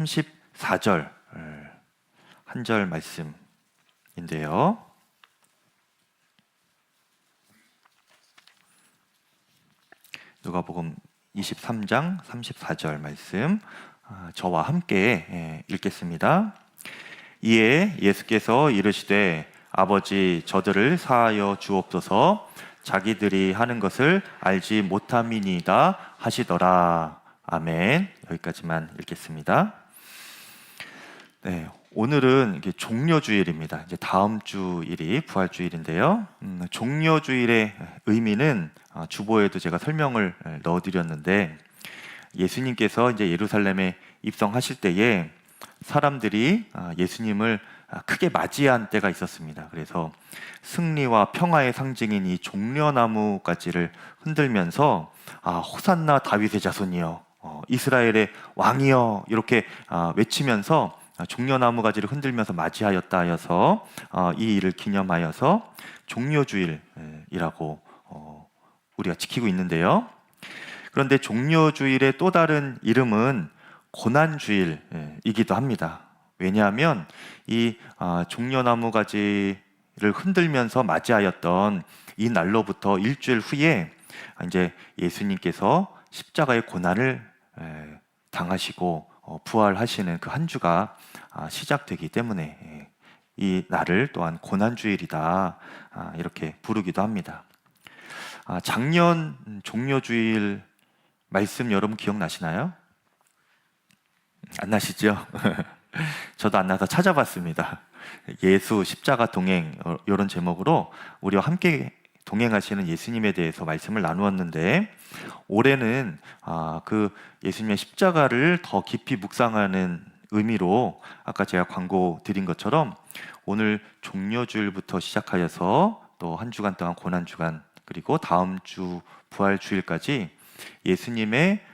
34절 한 절 말씀인데요. 누가복음 23장 34절 말씀 저와 함께 읽겠습니다. 이에 예수께서 이르시되 아버지 저들을 사하여 주옵소서 자기들이 하는 것을 알지 못함이니이다 하시더라. 아멘. 여기까지만 읽겠습니다. 네, 오늘은 이게 종려주일입니다. 이제 다음 주일이 부활주일인데요. 종려주일의 의미는 주보에도 제가 설명을 넣어드렸는데 예수님께서 이제 예루살렘에 입성하실 때에 사람들이 예수님을 크게 맞이한 때가 있었습니다. 그래서 승리와 평화의 상징인 이 종려나무 가지를 흔들면서 호산나 다윗의 자손이여 이스라엘의 왕이여 이렇게 외치면서 종려나무 가지를 흔들면서 맞이하였다 하여서 이 일을 기념하여서 종려주일이라고 우리가 지키고 있는데요. 그런데 종려주일의 또 다른 이름은 고난주일이기도 합니다. 왜냐하면 이 종려나무 가지를 흔들면서 맞이하였던 이 날로부터 일주일 후에 이제 예수님께서 십자가의 고난을 당하시고 부활하시는 그 한 주가 시작되기 때문에 이 날을 또한 고난주일이다 이렇게 부르기도 합니다. 작년 종려주일 말씀 여러분 기억나시나요? 안 나시죠? 저도 안 나서 찾아봤습니다. 예수 십자가 동행 이런 제목으로 우리와 함께 동행하시는 예수님에 대해서 말씀을 나누었는데 올해는 그 예수님의 십자가를 더 깊이 묵상하는 의미로 아까 제가 광고 드린 것처럼 오늘 종려주일부터 시작하여서 또 한 주간 동안 고난주간 그리고 다음 주 부활주일까지 예수님의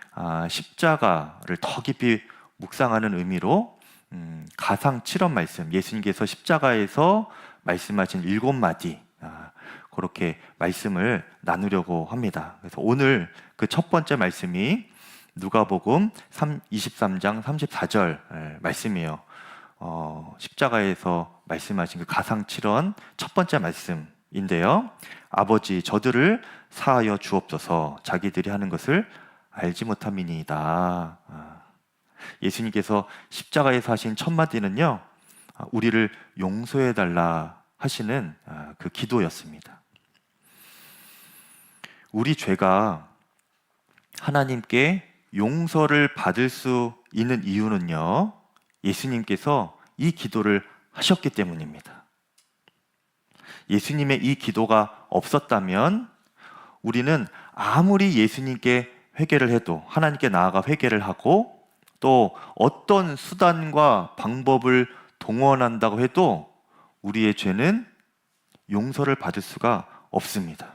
십자가를 더 깊이 묵상하는 의미로 가상 7원 말씀, 예수님께서 십자가에서 말씀하신 7마디 그렇게 말씀을 나누려고 합니다. 그래서 오늘 그 첫 번째 말씀이 누가복음 23장 34절 말씀이에요. 십자가에서 말씀하신 그 가상 7원 첫 번째 말씀인데요. 아버지 저들을 사하여 주옵소서 자기들이 하는 것을 알지 못함이니이다. 예수님께서 십자가에서 하신 첫 마디는요, 우리를 용서해달라 하시는 그 기도였습니다. 우리 죄가 하나님께 용서를 받을 수 있는 이유는요, 예수님께서 이 기도를 하셨기 때문입니다. 예수님의 이 기도가 없었다면 우리는 아무리 예수님께 회개를 해도 하나님께 나아가 회개를 하고 또 어떤 수단과 방법을 동원한다고 해도 우리의 죄는 용서를 받을 수가 없습니다.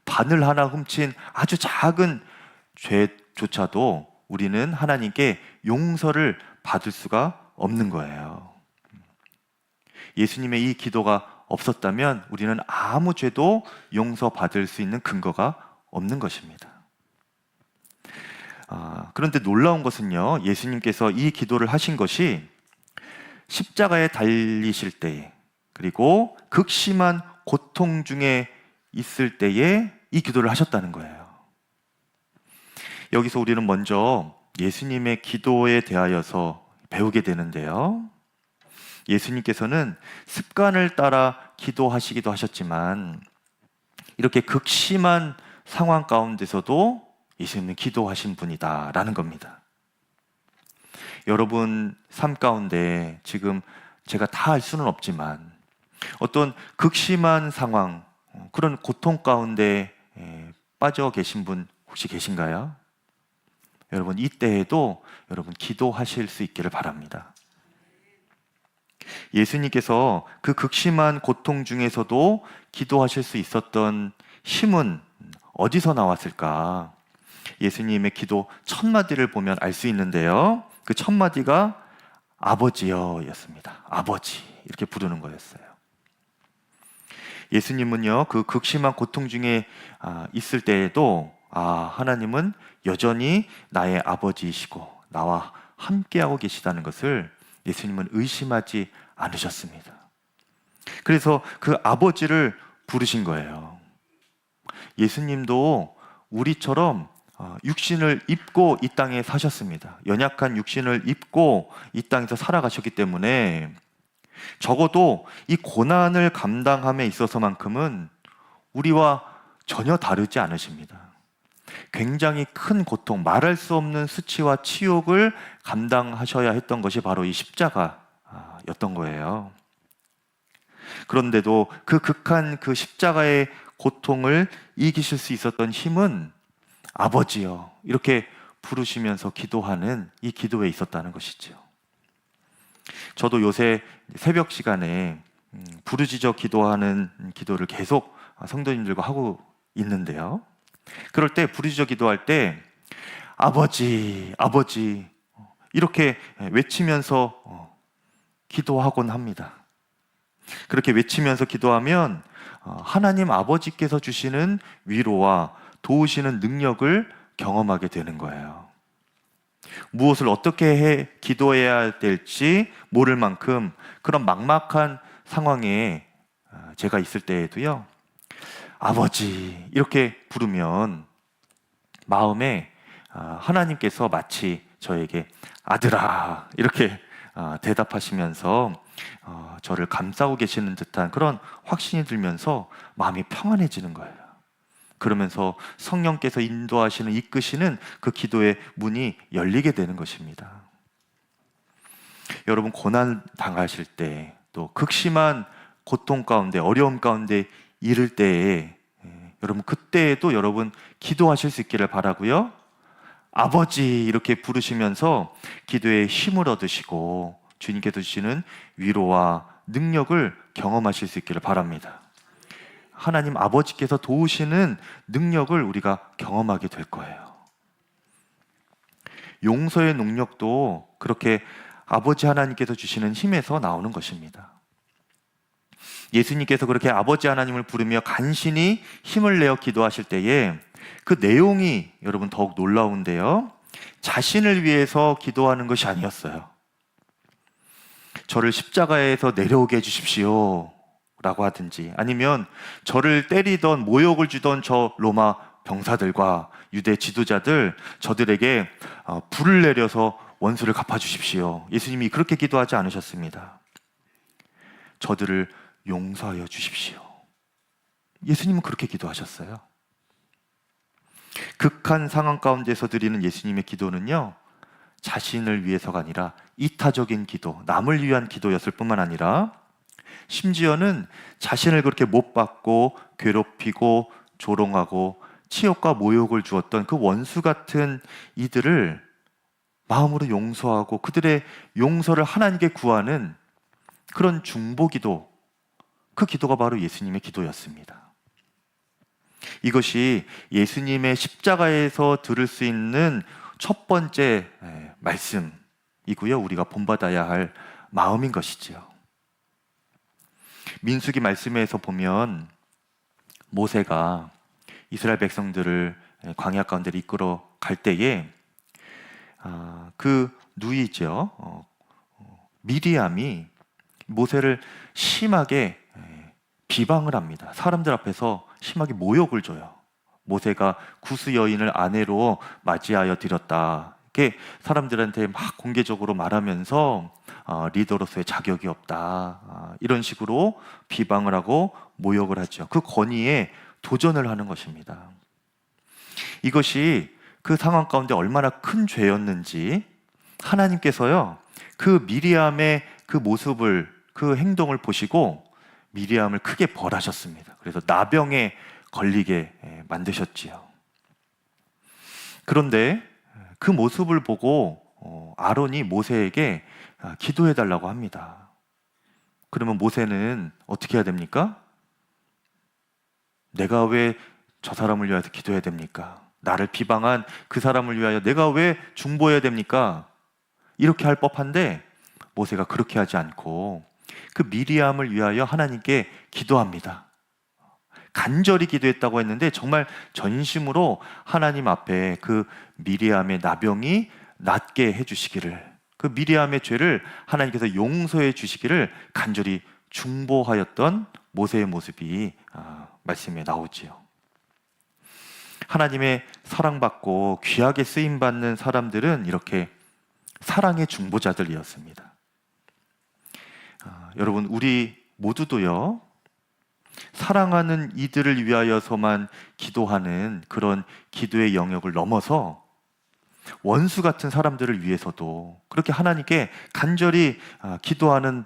바늘 하나 훔친 아주 작은 죄조차도 우리는 하나님께 용서를 받을 수가 없는 거예요. 예수님의 이 기도가 없었다면 우리는 아무 죄도 용서받을 수 있는 근거가 없는 것입니다. 그런데 놀라운 것은요, 예수님께서 이 기도를 하신 것이 십자가에 달리실 때에 그리고 극심한 고통 중에 있을 때에 이 기도를 하셨다는 거예요. 여기서 우리는 먼저 예수님의 기도에 대하여서 배우게 되는데요. 예수님께서는 습관을 따라 기도하시기도 하셨지만 이렇게 극심한 상황 가운데서도 예수님은 기도하신 분이다라는 겁니다. 여러분 삶 가운데 지금 제가 다 알 수는 없지만 어떤 극심한 상황, 그런 고통 가운데 빠져 계신 분 혹시 계신가요? 여러분 이때에도 여러분 기도하실 수 있기를 바랍니다. 예수님께서 그 극심한 고통 중에서도 기도하실 수 있었던 힘은 어디서 나왔을까? 예수님의 기도 첫 마디를 보면 알 수 있는데요. 그 첫 마디가 아버지여 였습니다. 아버지 이렇게 부르는 거였어요. 예수님은요 그 극심한 고통 중에 있을 때에도 하나님은 여전히 나의 아버지이시고 나와 함께하고 계시다는 것을 예수님은 의심하지 않으셨습니다. 그래서 그 아버지를 부르신 거예요. 예수님도 우리처럼 육신을 입고 이 땅에 사셨습니다. 연약한 육신을 입고 이 땅에서 살아가셨기 때문에 적어도 이 고난을 감당함에 있어서만큼은 우리와 전혀 다르지 않으십니다. 굉장히 큰 고통, 말할 수 없는 수치와 치욕을 감당하셔야 했던 것이 바로 이 십자가였던 거예요. 그런데도 그 극한 그 십자가의 고통을 이기실 수 있었던 힘은 아버지여 이렇게 부르시면서 기도하는 이 기도에 있었다는 것이죠. 저도 요새 새벽 시간에 부르짖어 기도하는 기도를 계속 성도님들과 하고 있는데요. 그럴 때 부르짖어 기도할 때 아버지, 아버지 이렇게 외치면서 기도하곤 합니다. 그렇게 외치면서 기도하면 하나님 아버지께서 주시는 위로와 도우시는 능력을 경험하게 되는 거예요. 무엇을 어떻게 기도해야 될지 모를 만큼 그런 막막한 상황에 제가 있을 때에도요, 아버지 이렇게 부르면 마음에 하나님께서 마치 저에게 아들아 이렇게 대답하시면서 저를 감싸고 계시는 듯한 그런 확신이 들면서 마음이 평안해지는 거예요. 그러면서 성령께서 인도하시는 이끄시는 그 기도의 문이 열리게 되는 것입니다. 여러분 고난 당하실 때 또 극심한 고통 가운데 어려움 가운데 이를 때에 여러분 그때에도 여러분 기도하실 수 있기를 바라고요. 아버지 이렇게 부르시면서 기도에 힘을 얻으시고 주님께서 주시는 위로와 능력을 경험하실 수 있기를 바랍니다. 하나님 아버지께서 도우시는 능력을 우리가 경험하게 될 거예요. 용서의 능력도 그렇게 아버지 하나님께서 주시는 힘에서 나오는 것입니다. 예수님께서 그렇게 아버지 하나님을 부르며 간신히 힘을 내어 기도하실 때에 그 내용이 여러분 더욱 놀라운데요. 자신을 위해서 기도하는 것이 아니었어요. 저를 십자가에서 내려오게 해주십시오 라고 하든지 아니면 저를 때리던 모욕을 주던 저 로마 병사들과 유대 지도자들 저들에게 불을 내려서 원수를 갚아주십시오. 예수님이 그렇게 기도하지 않으셨습니다. 저들을 용서하여 주십시오. 예수님은 그렇게 기도하셨어요. 극한 상황 가운데서 드리는 예수님의 기도는요, 자신을 위해서가 아니라 이타적인 기도, 남을 위한 기도였을 뿐만 아니라 심지어는 자신을 그렇게 못 받고 괴롭히고 조롱하고 치욕과 모욕을 주었던 그 원수 같은 이들을 마음으로 용서하고 그들의 용서를 하나님께 구하는 그런 중보기도, 그 기도가 바로 예수님의 기도였습니다. 이것이 예수님의 십자가에서 들을 수 있는 첫 번째 말씀이고요. 우리가 본받아야 할 마음인 것이지요. 민수기 말씀에서 보면 모세가 이스라엘 백성들을 광야 가운데 이끌어 갈 때에 그 누이죠. 미리암이 모세를 심하게 비방을 합니다. 사람들 앞에서 심하게 모욕을 줘요. 모세가 구스 여인을 아내로 맞이하여 드렸다. 이렇게 사람들한테 막 공개적으로 말하면서 리더로서의 자격이 없다. 이런 식으로 비방을 하고 모욕을 하죠. 그 권위에 도전을 하는 것입니다. 이것이 그 상황 가운데 얼마나 큰 죄였는지 하나님께서요, 그 미리암의 그 모습을, 그 행동을 보시고 미리암을 크게 벌하셨습니다. 그래서 나병에 걸리게 만드셨지요. 그런데 그 모습을 보고 아론이 모세에게 기도해 달라고 합니다. 그러면 모세는 어떻게 해야 됩니까? 내가 왜 저 사람을 위하여 기도해야 됩니까? 나를 비방한 그 사람을 위하여 내가 왜 중보해야 됩니까? 이렇게 할 법한데 모세가 그렇게 하지 않고 그 미리암을 위하여 하나님께 기도합니다. 간절히 기도했다고 했는데 정말 전심으로 하나님 앞에 그 미리암의 나병이 낫게 해주시기를, 그 미리암의 죄를 하나님께서 용서해 주시기를 간절히 중보하였던 모세의 모습이 말씀에 나오지요. 하나님의 사랑받고 귀하게 쓰임받는 사람들은 이렇게 사랑의 중보자들이었습니다. 여러분, 우리 모두도요, 사랑하는 이들을 위하여서만 기도하는 그런 기도의 영역을 넘어서 원수 같은 사람들을 위해서도 그렇게 하나님께 간절히 기도하는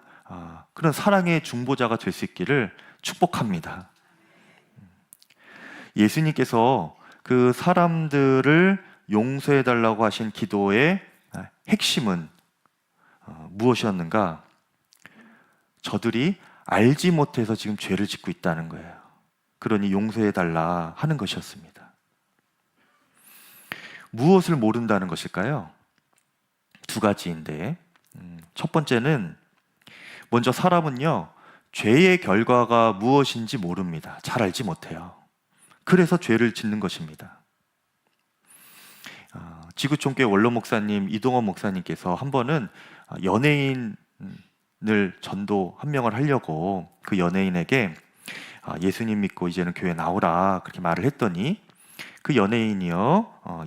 그런 사랑의 중보자가 될 수 있기를 축복합니다. 예수님께서 그 사람들을 용서해달라고 하신 기도의 핵심은 무엇이었는가? 저들이 알지 못해서 지금 죄를 짓고 있다는 거예요. 그러니 용서해달라 하는 것이었습니다. 무엇을 모른다는 것일까요? 두 가지인데, 첫 번째는 먼저 사람은요, 죄의 결과가 무엇인지 모릅니다. 잘 알지 못해요. 그래서 죄를 짓는 것입니다. 지구촌교회 원로 목사님 이동원 목사님께서 한 번은 연예인을 전도 한 명을 하려고 그 연예인에게 예수님 믿고 이제는 교회 나오라 그렇게 말을 했더니 그 연예인이요,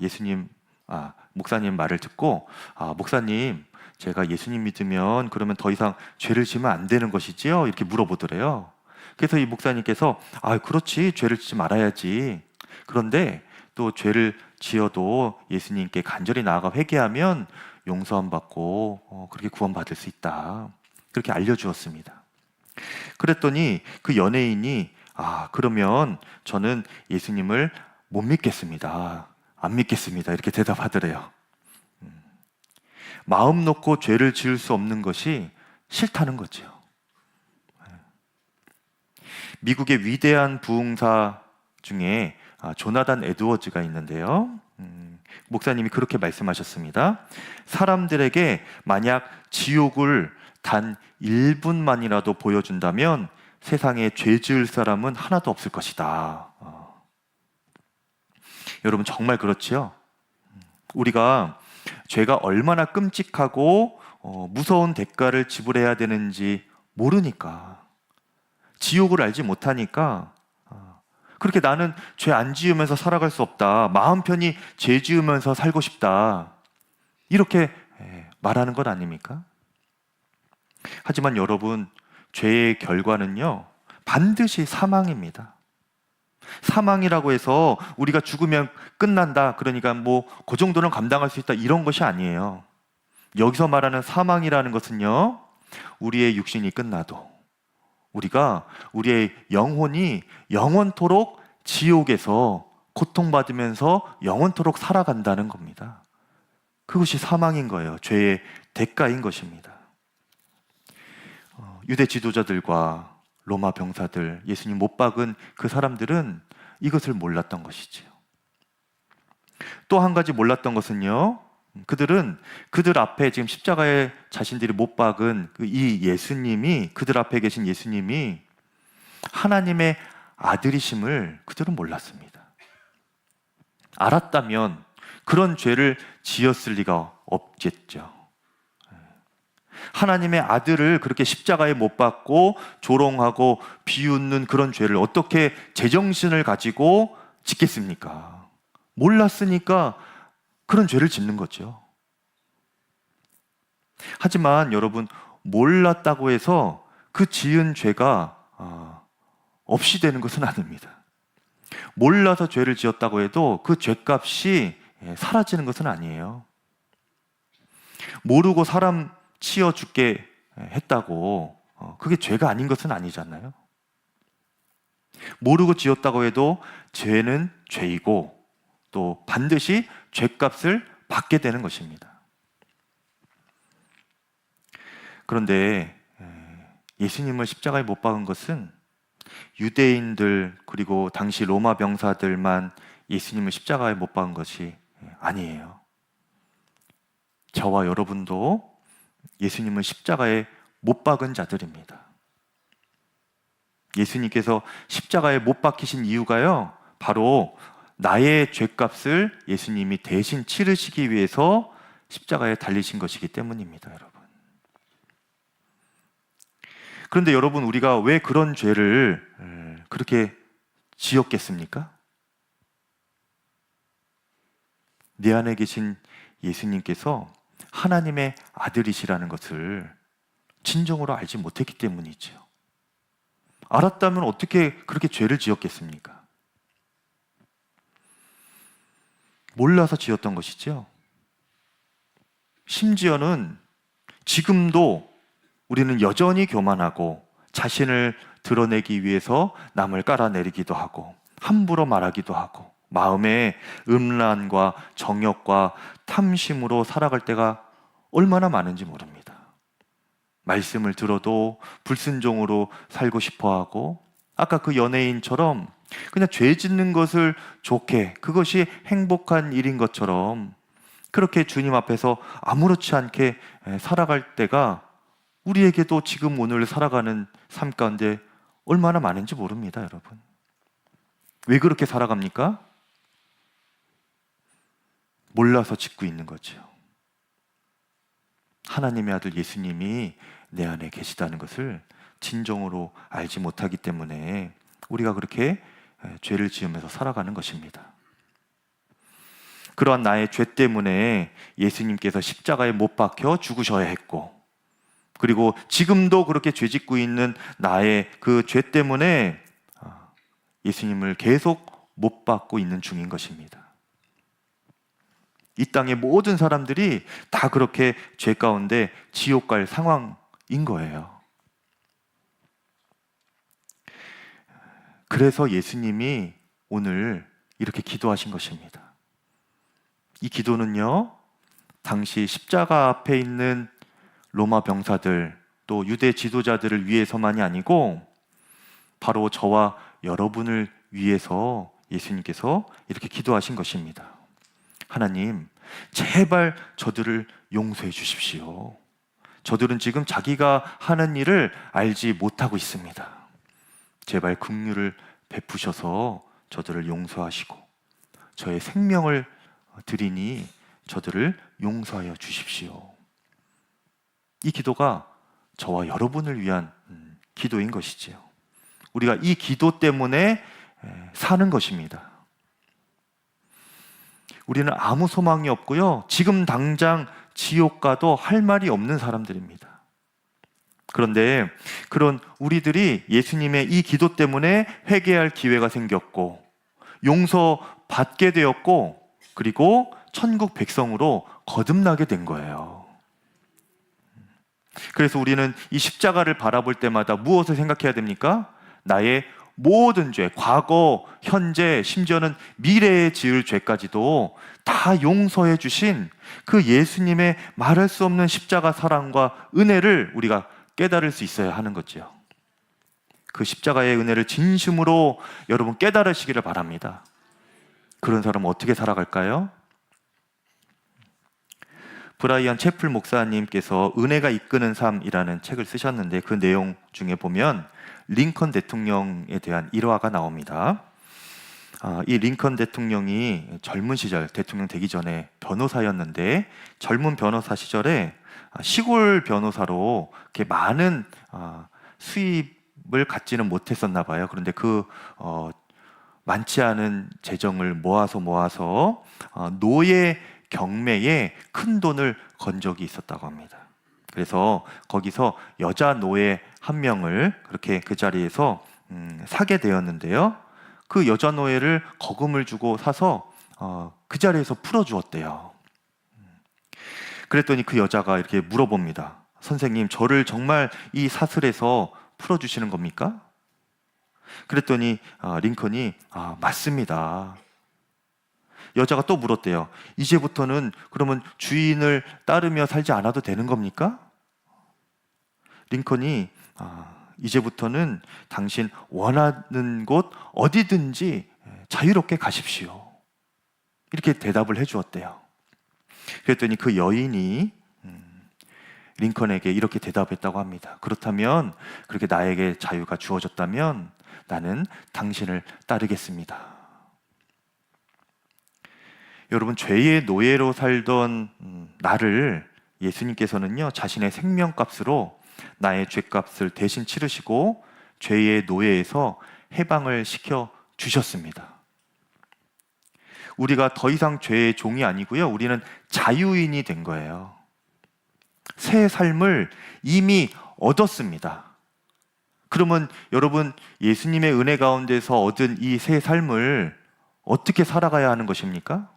목사님 말을 듣고 목사님, 제가 예수님 믿으면 그러면 더 이상 죄를 지으면 안 되는 것이지요? 이렇게 물어보더래요. 그래서 이 목사님께서 그렇지, 죄를 짓지 말아야지. 그런데 또 죄를 지어도 예수님께 간절히 나아가 회개하면 용서함 받고 그렇게 구원받을 수 있다. 그렇게 알려주었습니다. 그랬더니 그 연예인이 그러면 저는 예수님을 못 믿겠습니다. 안 믿겠습니다. 이렇게 대답하더래요. 마음 놓고 죄를 지을 수 없는 것이 싫다는 거죠. 미국의 위대한 부흥사 중에 조나단 에드워즈가 있는데요. 목사님이 그렇게 말씀하셨습니다. 사람들에게 만약 지옥을 단 1분만이라도 보여준다면 세상에 죄 지을 사람은 하나도 없을 것이다. 여러분, 정말 그렇지요? 우리가 죄가 얼마나 끔찍하고 무서운 대가를 지불해야 되는지 모르니까, 지옥을 알지 못하니까 그렇게 나는 죄 안 지으면서 살아갈 수 없다, 마음 편히 죄 지으면서 살고 싶다, 이렇게 말하는 것 아닙니까? 하지만 여러분, 죄의 결과는요, 반드시 사망입니다. 사망이라고 해서 우리가 죽으면 끝난다, 그러니까 그 정도는 감당할 수 있다, 이런 것이 아니에요. 여기서 말하는 사망이라는 것은요, 우리의 육신이 끝나도 우리의 영혼이 영원토록 지옥에서 고통받으면서 영원토록 살아간다는 겁니다. 그것이 사망인 거예요. 죄의 대가인 것입니다. 유대 지도자들과 로마 병사들, 예수님 못 박은 그 사람들은 이것을 몰랐던 것이지요. 또 한 가지 몰랐던 것은요, 그들은 그들 앞에 지금 십자가에 자신들이 못 박은 이 예수님이, 그들 앞에 계신 예수님이 하나님의 아들이심을 그들은 몰랐습니다. 알았다면 그런 죄를 지었을 리가 없겠죠. 하나님의 아들을 그렇게 십자가에 못 박고 조롱하고 비웃는 그런 죄를 어떻게 제정신을 가지고 짓겠습니까? 몰랐으니까 그런 죄를 짓는 거죠. 하지만 여러분, 몰랐다고 해서 그 지은 죄가 없이 되는 것은 아닙니다. 몰라서 죄를 지었다고 해도 그 죄값이 사라지는 것은 아니에요. 모르고 사람 치어 죽게 했다고 그게 죄가 아닌 것은 아니잖아요. 모르고 지었다고 해도 죄는 죄이고 또 반드시 죄값을 받게 되는 것입니다. 그런데 예수님을 십자가에 못 박은 것은 유대인들 그리고 당시 로마 병사들만 예수님을 십자가에 못 박은 것이 아니에요. 저와 여러분도 예수님을 십자가에 못 박은 자들입니다. 예수님께서 십자가에 못 박히신 이유가요, 바로 나의 죄값을 예수님이 대신 치르시기 위해서 십자가에 달리신 것이기 때문입니다, 여러분. 그런데 여러분, 우리가 왜 그런 죄를 그렇게 지었겠습니까? 내 안에 계신 예수님께서 하나님의 아들이시라는 것을 진정으로 알지 못했기 때문이죠. 알았다면 어떻게 그렇게 죄를 지었겠습니까? 몰라서 지었던 것이죠. 심지어는 지금도 우리는 여전히 교만하고 자신을 드러내기 위해서 남을 깔아내리기도 하고 함부로 말하기도 하고 마음에 음란과 정욕과 탐심으로 살아갈 때가 얼마나 많은지 모릅니다. 말씀을 들어도 불순종으로 살고 싶어하고, 아까 그 연예인처럼 그냥 죄 짓는 것을 좋게, 그것이 행복한 일인 것처럼 그렇게 주님 앞에서 아무렇지 않게 살아갈 때가 우리에게도 지금 오늘 살아가는 삶 가운데 얼마나 많은지 모릅니다, 여러분. 왜 그렇게 살아갑니까? 몰라서 짓고 있는 거죠. 하나님의 아들 예수님이 내 안에 계시다는 것을 진정으로 알지 못하기 때문에 우리가 그렇게 죄를 지으면서 살아가는 것입니다. 그러한 나의 죄 때문에 예수님께서 십자가에 못 박혀 죽으셔야 했고, 그리고 지금도 그렇게 죄 짓고 있는 나의 그 죄 때문에 예수님을 계속 못 박고 있는 중인 것입니다. 이 땅의 모든 사람들이 다 그렇게 죄 가운데 지옥 갈 상황인 거예요. 그래서 예수님이 오늘 이렇게 기도하신 것입니다. 이 기도는요, 당시 십자가 앞에 있는 로마 병사들, 또 유대 지도자들을 위해서만이 아니고 바로 저와 여러분을 위해서 예수님께서 이렇게 기도하신 것입니다. 하나님, 제발 저들을 용서해 주십시오. 저들은 지금 자기가 하는 일을 알지 못하고 있습니다. 제발 긍휼을 베푸셔서 저들을 용서하시고 저의 생명을 드리니 저들을 용서하여 주십시오. 이 기도가 저와 여러분을 위한 기도인 것이지요. 우리가 이 기도 때문에 사는 것입니다. 우리는 아무 소망이 없고요, 지금 당장 지옥 가도 할 말이 없는 사람들입니다. 그런데 그런 우리들이 예수님의 이 기도 때문에 회개할 기회가 생겼고 용서받게 되었고, 그리고 천국 백성으로 거듭나게 된 거예요. 그래서 우리는 이 십자가를 바라볼 때마다 무엇을 생각해야 됩니까? 나의 모든 죄, 과거, 현재, 심지어는 미래에 지을 죄까지도 다 용서해 주신 그 예수님의 말할 수 없는 십자가 사랑과 은혜를 우리가 깨달을 수 있어야 하는 거죠. 그 십자가의 은혜를 진심으로 여러분 깨달으시기를 바랍니다. 그런 사람은 어떻게 살아갈까요? 브라이언 채플 목사님께서 은혜가 이끄는 삶이라는 책을 쓰셨는데, 그 내용 중에 보면 링컨 대통령에 대한 일화가 나옵니다. 이 링컨 대통령이 젊은 시절, 대통령 되기 전에 변호사였는데, 젊은 변호사 시절에 시골 변호사로 이렇게 많은 수입을 갖지는 못했었나 봐요. 그런데 그 많지 않은 재정을 모아서 노예 경매에 큰 돈을 건 적이 있었다고 합니다. 그래서 거기서 여자 노예 한 명을 그렇게 그 자리에서 사게 되었는데요, 그 여자 노예를 거금을 주고 사서 그 자리에서 풀어주었대요. 그랬더니 그 여자가 이렇게 물어봅니다. 선생님, 저를 정말 이 사슬에서 풀어주시는 겁니까? 그랬더니 링컨이 맞습니다. 여자가 또 물었대요. 이제부터는 그러면 주인을 따르며 살지 않아도 되는 겁니까? 링컨이 이제부터는 당신 원하는 곳 어디든지 자유롭게 가십시오, 이렇게 대답을 해주었대요. 그랬더니 그 여인이 링컨에게 이렇게 대답했다고 합니다. 그렇다면, 그렇게 나에게 자유가 주어졌다면 나는 당신을 따르겠습니다. 여러분, 죄의 노예로 살던 나를 예수님께서는요, 자신의 생명값으로 나의 죄값을 대신 치르시고 죄의 노예에서 해방을 시켜 주셨습니다. 우리가 더 이상 죄의 종이 아니고요, 우리는 자유인이 된 거예요. 새 삶을 이미 얻었습니다. 그러면 여러분, 예수님의 은혜 가운데서 얻은 이 새 삶을 어떻게 살아가야 하는 것입니까?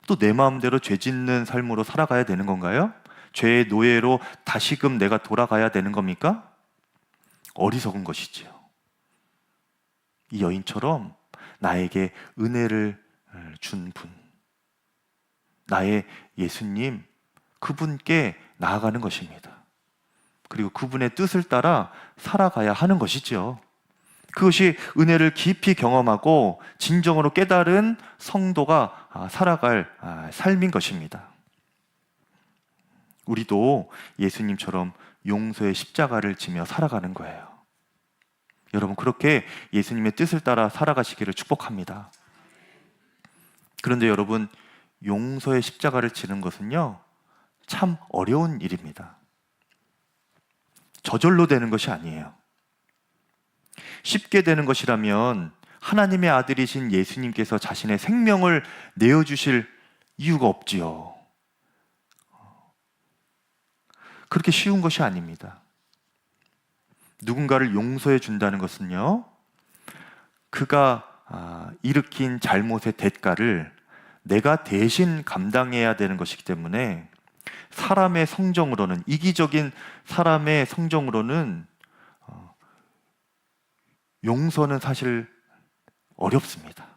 또 내 마음대로 죄 짓는 삶으로 살아가야 되는 건가요? 죄의 노예로 다시금 내가 돌아가야 되는 겁니까? 어리석은 것이지요. 이 여인처럼 나에게 은혜를 준 분, 나의 예수님, 그분께 나아가는 것입니다. 그리고 그분의 뜻을 따라 살아가야 하는 것이죠. 그것이 은혜를 깊이 경험하고 진정으로 깨달은 성도가 살아갈 삶인 것입니다. 우리도 예수님처럼 용서의 십자가를 지며 살아가는 거예요. 여러분, 그렇게 예수님의 뜻을 따라 살아가시기를 축복합니다. 그런데 여러분, 용서의 십자가를 지는 것은요, 참 어려운 일입니다. 저절로 되는 것이 아니에요. 쉽게 되는 것이라면 하나님의 아들이신 예수님께서 자신의 생명을 내어주실 이유가 없지요. 그렇게 쉬운 것이 아닙니다. 누군가를 용서해 준다는 것은요, 그가 일으킨 잘못의 대가를 내가 대신 감당해야 되는 것이기 때문에 사람의 성정으로는, 이기적인 사람의 성정으로는 용서는 사실 어렵습니다.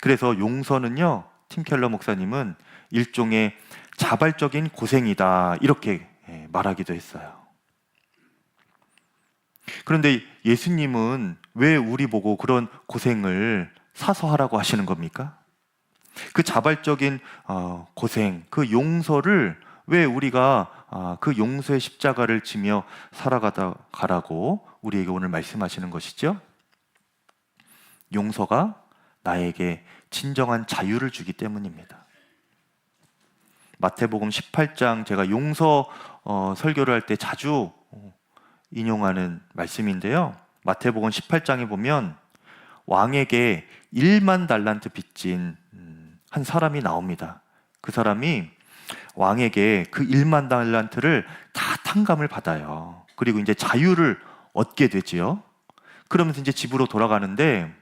그래서 용서는요, 팀 켈러 목사님은 일종의 자발적인 고생이다, 이렇게 말하기도 했어요. 그런데 예수님은 왜 우리 보고 그런 고생을 사서 하라고 하시는 겁니까? 그 자발적인 고생, 그 용서를 왜 우리가 그 용서의 십자가를 지며 살아가라고 우리에게 오늘 말씀하시는 것이죠? 용서가 나에게 진정한 자유를 주기 때문입니다. 마태복음 18장, 제가 용서 설교를 할 때 자주 인용하는 말씀인데요, 마태복음 18장에 보면 왕에게 1만 달란트 빚진 한 사람이 나옵니다. 그 사람이 왕에게 그 1만 달란트를 다 탕감을 받아요. 그리고 이제 자유를 얻게 되지요. 그러면서 이제 집으로 돌아가는데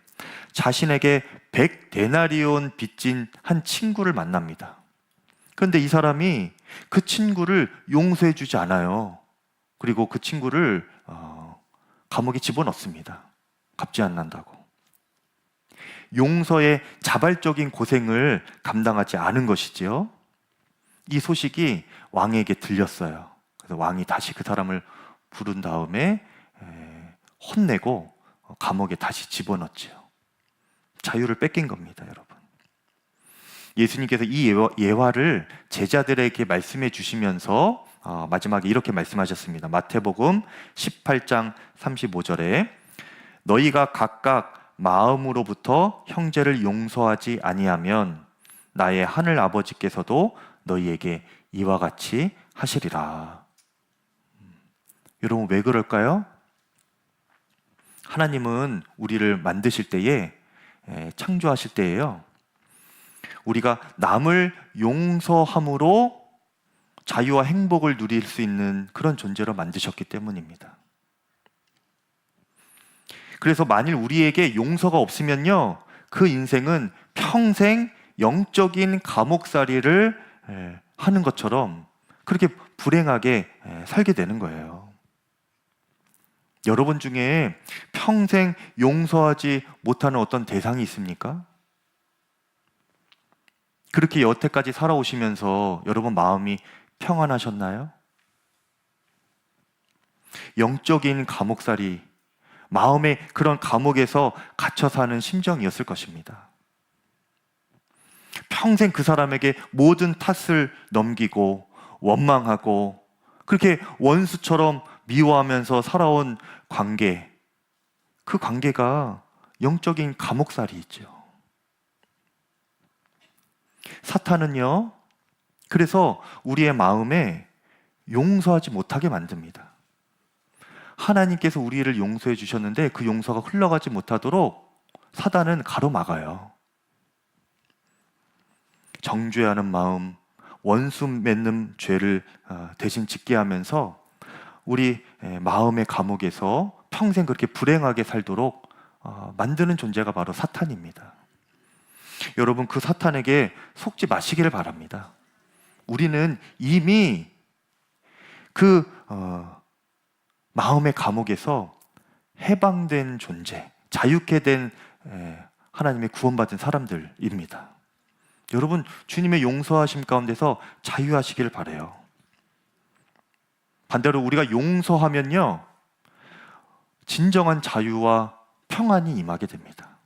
자신에게 100데나리온 빚진 한 친구를 만납니다. 그런데 이 사람이 그 친구를 용서해 주지 않아요. 그리고 그 친구를 감옥에 집어넣습니다. 갚지 않는다고. 용서의 자발적인 고생을 감당하지 않은 것이지요. 이 소식이 왕에게 들렸어요. 그래서 왕이 다시 그 사람을 부른 다음에 혼내고 감옥에 다시 집어넣지요. 자유를 뺏긴 겁니다, 여러분. 예수님께서 이 예화를 제자들에게 말씀해 주시면서 마지막에 이렇게 말씀하셨습니다. 마태복음 18장 35절에 너희가 각각 마음으로부터 형제를 용서하지 아니하면 나의 하늘 아버지께서도 너희에게 이와 같이 하시리라. 여러분, 왜 그럴까요? 하나님은 우리를 만드실 때에, 창조하실 때에요, 우리가 남을 용서함으로 자유와 행복을 누릴 수 있는 그런 존재로 만드셨기 때문입니다. 그래서 만일 우리에게 용서가 없으면요, 그 인생은 평생 영적인 감옥살이를 하는 것처럼 그렇게 불행하게 살게 되는 거예요. 여러분 중에 평생 용서하지 못하는 어떤 대상이 있습니까? 그렇게 여태까지 살아오시면서 여러분 마음이 평안하셨나요? 영적인 감옥살이, 마음의 그런 감옥에서 갇혀 사는 심정이었을 것입니다. 평생 그 사람에게 모든 탓을 넘기고 원망하고 그렇게 원수처럼 미워하면서 살아온 관계, 그 관계가 영적인 감옥살이 있죠. 사탄은요, 그래서 우리의 마음에 용서하지 못하게 만듭니다. 하나님께서 우리를 용서해 주셨는데 그 용서가 흘러가지 못하도록 사단은 가로막아요. 정죄하는 마음, 원수 맺는 죄를 대신 짓게 하면서 우리 마음의 감옥에서 평생 그렇게 불행하게 살도록 만드는 존재가 바로 사탄입니다. 여러분, 그 사탄에게 속지 마시기를 바랍니다. 우리는 이미 그 마음의 감옥에서 해방된 존재, 자유케 된 하나님의 구원받은 사람들입니다. 여러분, 주님의 용서하심 가운데서 자유하시길 바라요. 반대로 우리가 용서하면요, 진정한 자유와 평안이 임하게 됩니다.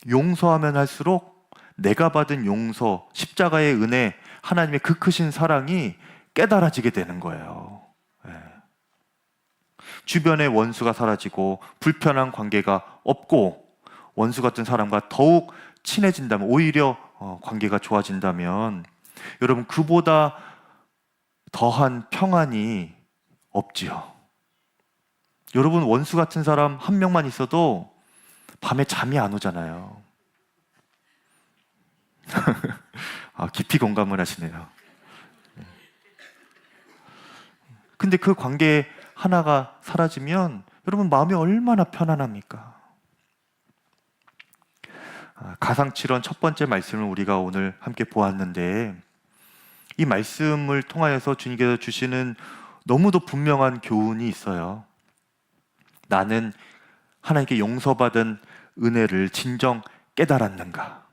용서하면 할수록 내가 받은 용서, 십자가의 은혜, 하나님의 그 크신 사랑이 깨달아지게 되는 거예요. 주변의 원수가 사라지고 불편한 관계가 없고 원수 같은 사람과 더욱 친해진다면, 오히려 관계가 좋아진다면 여러분, 그보다 더한 평안이 없지요. 여러분, 원수 같은 사람 한 명만 있어도 밤에 잠이 안 오잖아요. 깊이 공감을 하시네요. 근데 그 관계 하나가 사라지면 여러분, 마음이 얼마나 편안합니까? 가상칠언 첫 번째 말씀을 우리가 오늘 함께 보았는데, 이 말씀을 통하여서 주님께서 주시는 너무도 분명한 교훈이 있어요. 나는 하나님께 용서받은 은혜를 진정 깨달았는가?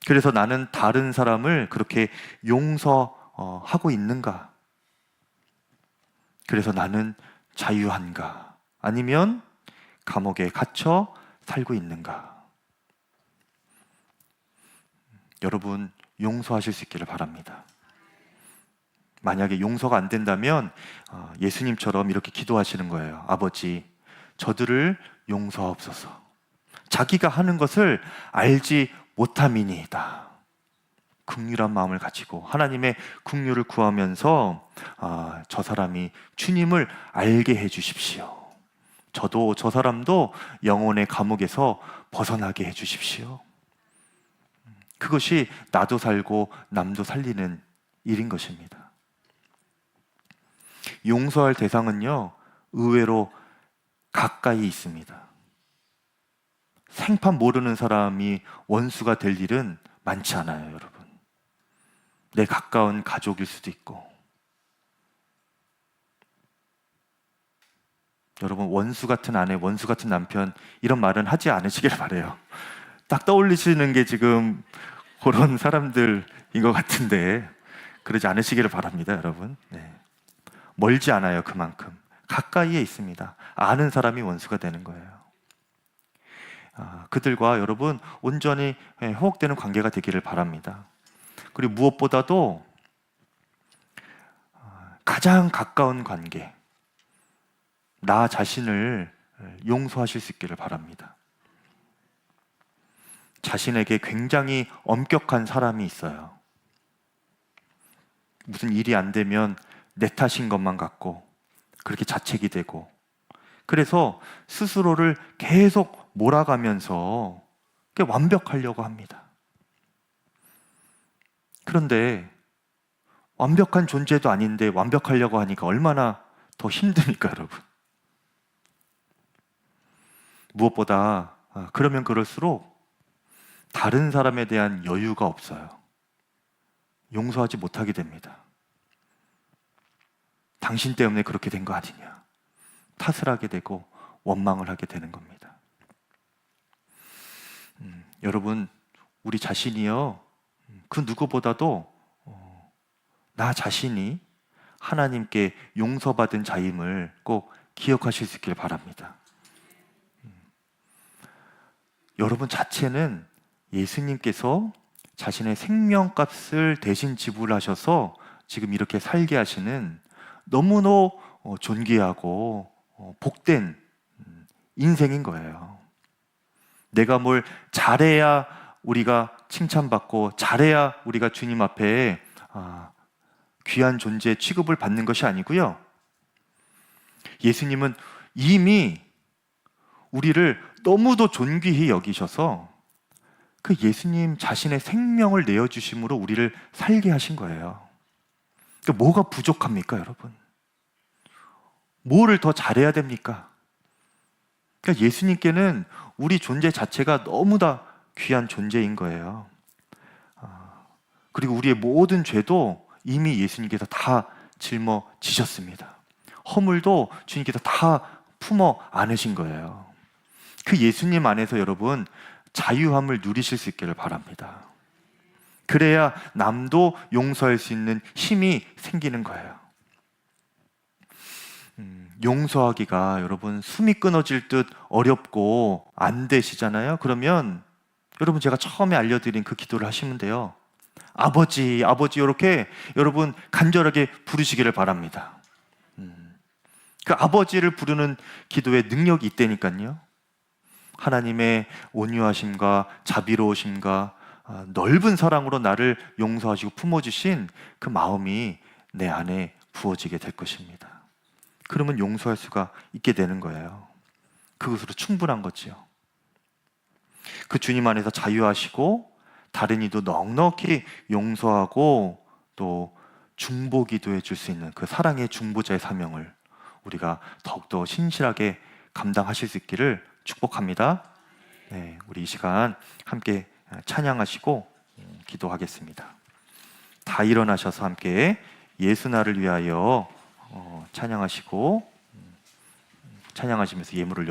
그래서 나는 다른 사람을 그렇게 용서하고 있는가? 그래서 나는 자유한가? 아니면 감옥에 갇혀 살고 있는가? 여러분, 용서하실 수 있기를 바랍니다. 만약에 용서가 안 된다면 예수님처럼 이렇게 기도하시는 거예요. 아버지, 저들을 용서하옵소서. 자기가 하는 것을 알지 못함이니이다. 긍휼한 마음을 가지고 하나님의 긍휼을 구하면서 저 사람이 주님을 알게 해 주십시오. 저도 저 사람도 영혼의 감옥에서 벗어나게 해 주십시오. 그것이 나도 살고 남도 살리는 일인 것입니다. 용서할 대상은요, 의외로 가까이 있습니다. 생판 모르는 사람이 원수가 될 일은 많지 않아요, 여러분. 내 가까운 가족일 수도 있고. 여러분, 원수 같은 아내, 원수 같은 남편, 이런 말은 하지 않으시길 바라요. 딱 떠올리시는 게 지금 그런 사람들인 것 같은데 그러지 않으시기를 바랍니다, 여러분. 멀지 않아요. 그만큼 가까이에 있습니다. 아는 사람이 원수가 되는 거예요. 그들과 여러분 온전히 회복되는 관계가 되기를 바랍니다. 그리고 무엇보다도 가장 가까운 관계, 나 자신을 용서하실 수 있기를 바랍니다. 자신에게 굉장히 엄격한 사람이 있어요. 무슨 일이 안 되면 내 탓인 것만 같고 그렇게 자책이 되고, 그래서 스스로를 계속 몰아가면서 완벽하려고 합니다. 그런데 완벽한 존재도 아닌데 완벽하려고 하니까 얼마나 더 힘듭니까, 여러분? 무엇보다 그러면 그럴수록 다른 사람에 대한 여유가 없어요. 용서하지 못하게 됩니다. 당신 때문에 그렇게 된 거 아니냐, 탓을 하게 되고 원망을 하게 되는 겁니다. 여러분, 우리 자신이요, 그 누구보다도 나 자신이 하나님께 용서받은 자임을 꼭 기억하실 수 있길 바랍니다. 여러분 자체는 예수님께서 자신의 생명값을 대신 지불하셔서 지금 이렇게 살게 하시는 너무나 존귀하고 복된 인생인 거예요. 내가 뭘 잘해야 우리가 칭찬받고 잘해야 우리가 주님 앞에 귀한 존재 취급을 받는 것이 아니고요. 예수님은 이미 우리를 너무도 존귀히 여기셔서 그 예수님 자신의 생명을 내어주심으로 우리를 살게 하신 거예요. 그러니까 뭐가 부족합니까, 여러분? 뭐를 더 잘해야 됩니까? 그러니까 예수님께는 우리 존재 자체가 너무나 귀한 존재인 거예요. 그리고 우리의 모든 죄도 이미 예수님께서 다 짊어지셨습니다. 허물도 주님께서 다 품어 안으신 거예요. 그 예수님 안에서 여러분 자유함을 누리실 수 있기를 바랍니다. 그래야 남도 용서할 수 있는 힘이 생기는 거예요. 용서하기가 여러분 숨이 끊어질 듯 어렵고 안 되시잖아요. 그러면 여러분 제가 처음에 알려드린 그 기도를 하시면 돼요. 아버지, 아버지 이렇게 여러분 간절하게 부르시기를 바랍니다. 그 아버지를 부르는 기도에 능력이 있다니까요. 하나님의 온유하심과 자비로우심과 넓은 사랑으로 나를 용서하시고 품어주신 그 마음이 내 안에 부어지게 될 것입니다. 그러면 용서할 수가 있게 되는 거예요. 그것으로 충분한 거지요. 그 주님 안에서 자유하시고 다른 이도 넉넉히 용서하고 또 중보기도 해줄 수 있는 그 사랑의 중보자의 사명을 우리가 더욱더 신실하게 감당하실 수 있기를 축복합니다. 네, 우리 이 시간 함께 찬양하시고 기도하겠습니다. 다 일어나셔서 함께 예수 나를 위하여 찬양하시고 찬양하시면서 예물을